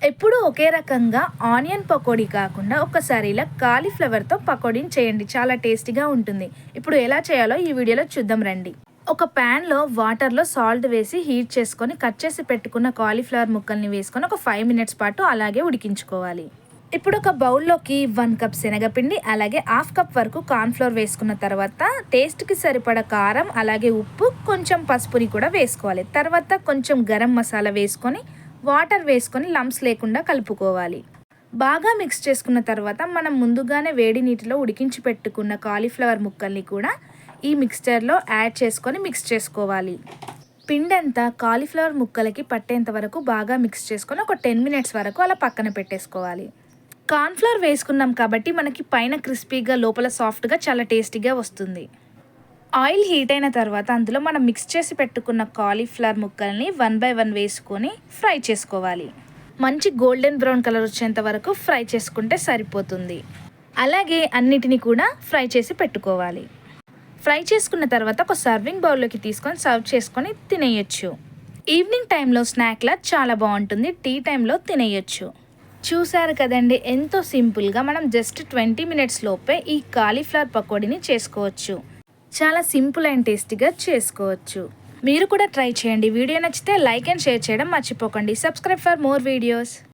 ఎప్పుడూ ఒకే రకంగా ఆనియన్ పకోడీ కాకుండా ఒక్కసారి ఇలా కాలీఫ్లవర్తో పకోడీని చేయండి. చాలా టేస్టీగా ఉంటుంది. ఇప్పుడు ఎలా చేయాలో ఈ వీడియోలో చూద్దాం రండి. ఒక ప్యాన్లో వాటర్లో సాల్ట్ వేసి హీట్ చేసుకొని కట్ చేసి పెట్టుకున్న కాలీఫ్లవర్ ముక్కల్ని వేసుకొని ఒక 5 మినిట్స్ పాటు అలాగే ఉడికించుకోవాలి. ఇప్పుడు ఒక బౌల్లోకి 1 కప్ శనగపిండి అలాగే హాఫ్ కప్ వరకు కార్న్ఫ్లోర్ వేసుకున్న తర్వాత టేస్ట్కి సరిపడ కారం అలాగే ఉప్పు కొంచెం పసుపుని కూడా వేసుకోవాలి. తర్వాత కొంచెం గరం మసాలా వేసుకొని వాటర్ వేసుకొని లంప్స్ లేకుండా కలుపుకోవాలి. బాగా మిక్స్ చేసుకున్న తర్వాత మనం ముందుగానే వేడి నీటిలో ఉడికించి పెట్టుకున్న కాలీఫ్లవర్ ముక్కల్ని కూడా ఈ మిక్స్చర్లో యాడ్ చేసుకొని మిక్స్ చేసుకోవాలి. పిండి అంతా కాలీఫ్లవర్ ముక్కలకి పట్టేంత వరకు బాగా మిక్స్ చేసుకొని ఒక 10 మినిట్స్ వరకు అలా పక్కన పెట్టేసుకోవాలి. కార్న్ఫ్లవర్ వేసుకున్నాం కాబట్టి మనకి పైన క్రిస్పీగా లోపల సాఫ్ట్గా చాలా టేస్టీగా వస్తుంది. ఆయిల్ హీట్ అయిన తర్వాత అందులో మనం మిక్స్ చేసి పెట్టుకున్న కాలీఫ్లవర్ ముక్కల్ని 1 బై 1 వేసుకొని ఫ్రై చేసుకోవాలి. మంచి గోల్డెన్ బ్రౌన్ కలర్ వచ్చేంత వరకు ఫ్రై చేసుకుంటే సరిపోతుంది. అలాగే అన్నిటినీ కూడా ఫ్రై చేసి పెట్టుకోవాలి. ఫ్రై చేసుకున్న తర్వాత ఒక సర్వింగ్ బౌల్లోకి తీసుకొని సర్వ్ చేసుకొని తినేయచ్చు. ఈవినింగ్ టైంలో స్నాక్లా చాలా బాగుంటుంది. టీ టైంలో తినేయచ్చు. చూసారు కదండి, ఎంతో సింపుల్గా మనం జస్ట్ 20 మినిట్స్ లోపే ఈ కాలీఫ్లవర్ పకోడీని చేసుకోవచ్చు. చాలా సింపుల్ అండ్ టేస్టీగా చేసుకోవచ్చు. మీరు కూడా ట్రై చేయండి. వీడియో నచ్చితే లైక్ అండ్ షేర్ చేయడం మర్చిపోకండి. Subscribe for more videos.